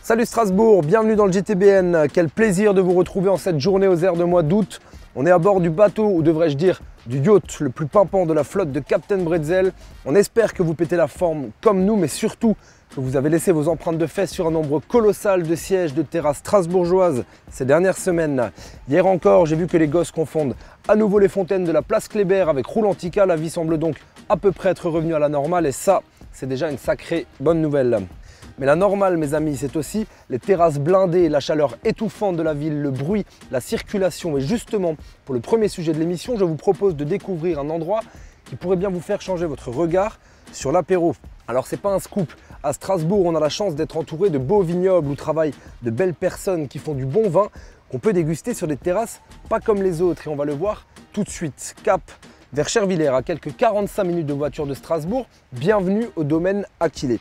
Salut Strasbourg, bienvenue dans le JTBN. Quel plaisir de vous retrouver en cette journée aux airs de mois d'août. On est à bord du bateau, ou devrais-je dire du yacht le plus pimpant de la flotte de Captain Bretzel. On espère que vous pétez la forme comme nous, mais surtout que vous avez laissé vos empreintes de fesses sur un nombre colossal de sièges de terrasses strasbourgeoises ces dernières semaines. Hier encore, j'ai vu que les gosses confondent à nouveau les fontaines de la place Kléber avec Roulantica. La vie semble donc à peu près être revenue à la normale et ça, c'est déjà une sacrée bonne nouvelle. Mais la normale, mes amis, c'est aussi les terrasses blindées, la chaleur étouffante de la ville, le bruit, la circulation. Et justement, pour le premier sujet de l'émission, je vous propose de découvrir un endroit qui pourrait bien vous faire changer votre regard sur l'apéro. Alors c'est pas un scoop, à Strasbourg, on a la chance d'être entouré de beaux vignobles où travaillent de belles personnes qui font du bon vin qu'on peut déguster sur des terrasses pas comme les autres. Et on va le voir tout de suite. Cap vers Chervillers, à quelques 45 minutes de voiture de Strasbourg. Bienvenue au domaine Aquilée.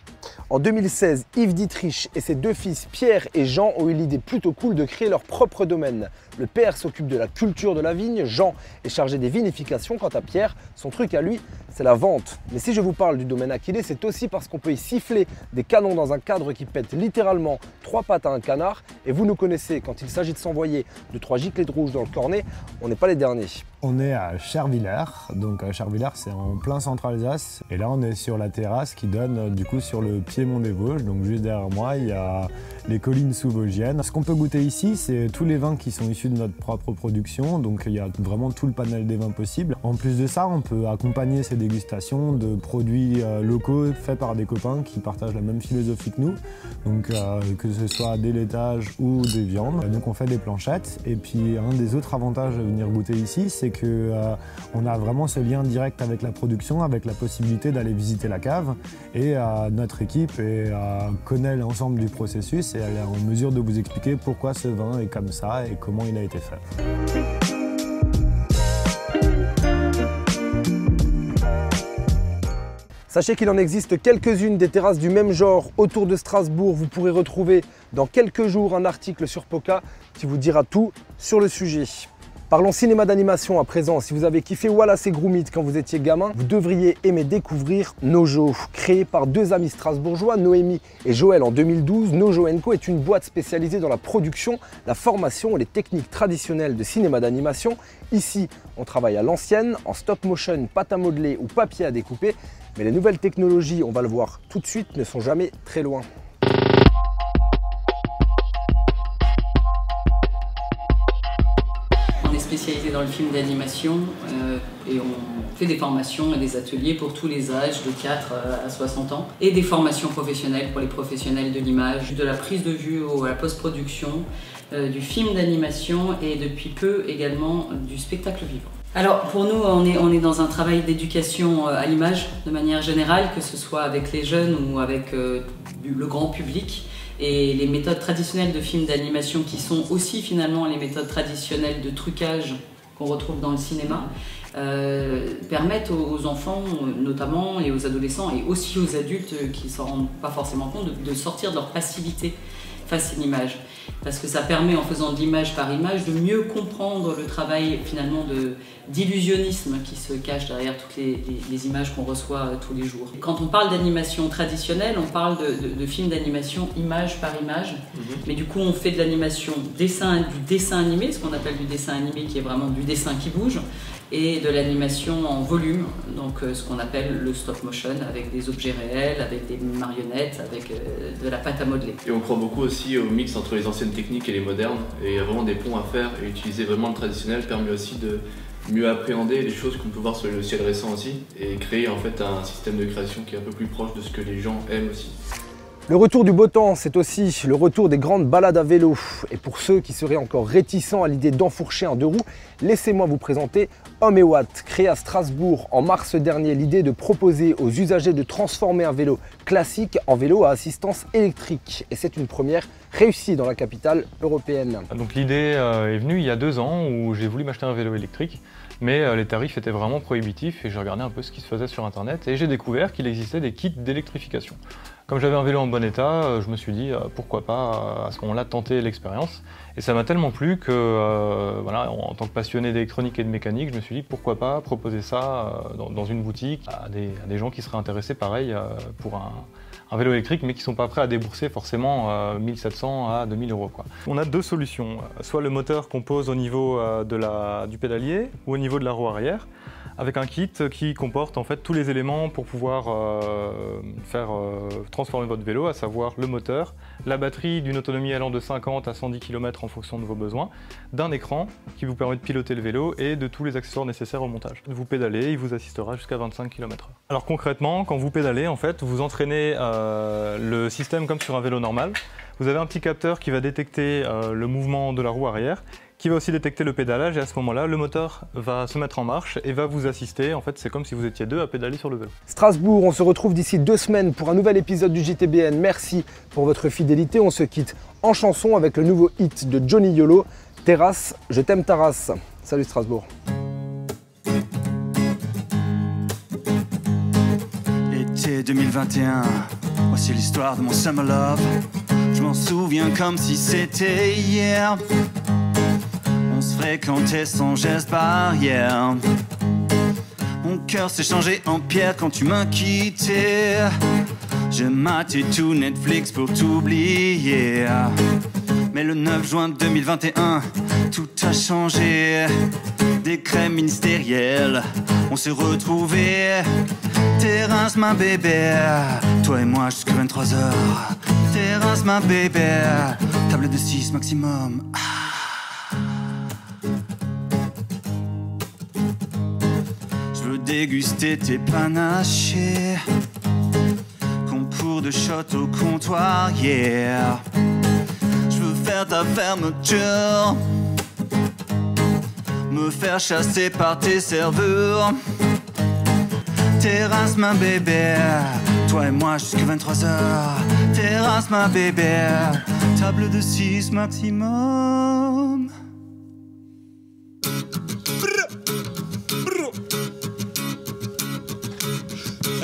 En 2016, Yves Dietrich et ses deux fils Pierre et Jean ont eu l'idée plutôt cool de créer leur propre domaine. Le père s'occupe de la culture de la vigne, Jean est chargé des vinifications, quant à Pierre, son truc à lui, c'est la vente. Mais si je vous parle du domaine Aquilée, c'est aussi parce qu'on peut y siffler des canons dans un cadre qui pète littéralement 3 pattes à un canard. Et vous nous connaissez, quand il s'agit de s'envoyer 2-3 giclées de rouge dans le cornet, on n'est pas les derniers. On est à Chervillers, donc Chervillers c'est en plein centre Alsace et là on est sur la terrasse qui donne du coup sur le piémont des Vosges, donc juste derrière moi il y a les collines sous-vosgiennes. Ce qu'on peut goûter ici c'est tous les vins qui sont issus de notre propre production, donc il y a vraiment tout le panel des vins possibles. En plus de ça on peut accompagner ces dégustations de produits locaux faits par des copains qui partagent la même philosophie que nous, donc que ce soit des laitages ou des viandes. Donc on fait des planchettes et puis un des autres avantages de venir goûter ici c'est qu'on a vraiment ce lien direct avec la production, avec la possibilité d'aller visiter la cave et notre équipe connaît l'ensemble du processus et elle est en mesure de vous expliquer pourquoi ce vin est comme ça et comment il a été fait. Sachez qu'il en existe quelques-unes des terrasses du même genre autour de Strasbourg. Vous pourrez retrouver dans quelques jours un article sur Poca qui vous dira tout sur le sujet. Parlons cinéma d'animation à présent. Si vous avez kiffé Wallace et Gromit quand vous étiez gamin, vous devriez aimer découvrir Nojo. Créé par deux amis strasbourgeois, Noémie et Joël en 2012, Nojo & Co est une boîte spécialisée dans la production, la formation et les techniques traditionnelles de cinéma d'animation. Ici, on travaille à l'ancienne, en stop motion, pâte à modeler ou papier à découper. Mais les nouvelles technologies, on va le voir tout de suite, ne sont jamais très loin. Spécialisé dans le film d'animation et on fait des formations et des ateliers pour tous les âges de 4 à 60 ans et des formations professionnelles pour les professionnels de l'image, de la prise de vue à la post-production, du film d'animation et depuis peu également du spectacle vivant. Alors pour nous, on est dans un travail d'éducation à l'image de manière générale, que ce soit avec les jeunes ou avec le grand public. Et les méthodes traditionnelles de films d'animation qui sont aussi finalement les méthodes traditionnelles de trucage qu'on retrouve dans le cinéma permettent aux enfants notamment et aux adolescents et aussi aux adultes qui ne s'en rendent pas forcément compte de sortir de leur passivité face à l'image. Parce que ça permet, en faisant de l'image par image, de mieux comprendre le travail finalement d'illusionnisme qui se cache derrière toutes les images qu'on reçoit tous les jours. Quand on parle d'animation traditionnelle, on parle de films d'animation image par image. Mais du coup, on fait de l'animation du dessin animé, ce qu'on appelle du dessin animé qui est vraiment du dessin qui bouge, et de l'animation en volume, donc ce qu'on appelle le stop motion, avec des objets réels, avec des marionnettes, avec de la pâte à modeler. Et on croit beaucoup aussi au mix entre les anciennes techniques et les modernes, et il y a vraiment des ponts à faire, et utiliser vraiment le traditionnel permet aussi de mieux appréhender les choses qu'on peut voir sur le ciel récent aussi, et créer en fait un système de création qui est un peu plus proche de ce que les gens aiment aussi. Le retour du beau temps, c'est aussi le retour des grandes balades à vélo. Et pour ceux qui seraient encore réticents à l'idée d'enfourcher un deux roues, laissez-moi vous présenter Homme et Watt. Créé à Strasbourg en mars dernier, l'idée de proposer aux usagers de transformer un vélo classique en vélo à assistance électrique. Et c'est une première réussie dans la capitale européenne. Donc l'idée est venue il y a 2 ans où j'ai voulu m'acheter un vélo électrique. Mais les tarifs étaient vraiment prohibitifs et j'ai regardé un peu ce qui se faisait sur internet et j'ai découvert qu'il existait des kits d'électrification. Comme j'avais un vélo en bon état, je me suis dit pourquoi pas à ce moment-là tenter l'expérience. Et ça m'a tellement plu que voilà, en tant que passionné d'électronique et de mécanique, je me suis dit pourquoi pas proposer ça dans une boutique à des gens qui seraient intéressés pareil pour un vélo électrique mais qui ne sont pas prêts à débourser forcément 1700 à 2000 €, quoi. On a deux solutions, soit le moteur qu'on pose au niveau du pédalier ou au niveau de la roue arrière, avec un kit qui comporte en fait tous les éléments pour pouvoir transformer votre vélo, à savoir le moteur, la batterie d'une autonomie allant de 50 à 110 km en fonction de vos besoins, d'un écran qui vous permet de piloter le vélo et de tous les accessoires nécessaires au montage. Vous pédalez, il vous assistera jusqu'à 25 km/h. Alors concrètement, quand vous pédalez, en fait, vous entraînez le système comme sur un vélo normal. Vous avez un petit capteur qui va détecter le mouvement de la roue arrière, qui va aussi détecter le pédalage, et à ce moment-là, le moteur va se mettre en marche et va vous assister. En fait, c'est comme si vous étiez deux à pédaler sur le vélo. Strasbourg, on se retrouve d'ici 2 semaines pour un nouvel épisode du JTBN. Merci pour votre fidélité. On se quitte en chanson avec le nouveau hit de Johnny Yolo, Terrasse, je t'aime ta race. Salut Strasbourg. Été 2021, voici l'histoire de mon summer love. Je m'en souviens comme si c'était hier. On se fréquentait sans geste barrière. Mon cœur s'est changé en pierre quand tu m'as quitté. J'ai maté tout Netflix pour t'oublier. Mais le 9 juin 2021, tout a changé. Décret ministériel, on s'est retrouvés. Terrasse ma bébé, toi et moi jusqu'à 23 h. Terrasse ma bébé, table de 6 maximum. Je veux déguster tes panachés. Concours de shot au comptoir, yeah. Je veux faire ta fermeture. Me faire chasser par tes serveurs. Terrasse ma bébé, toi et moi jusqu'à 23 h. Terrasse ma bébé, table de 6 maximum.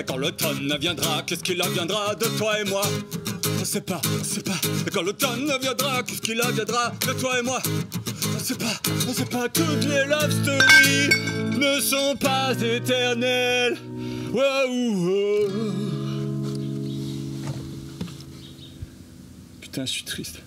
Et quand l'automne viendra, qu'est-ce qu'il adviendra de toi et moi? On sait pas, on sait pas. Et quand l'automne viendra, qu'est-ce qu'il adviendra de toi et moi? On sait pas, toutes les love stories ne sont pas éternelles. Wow. Putain, je suis triste.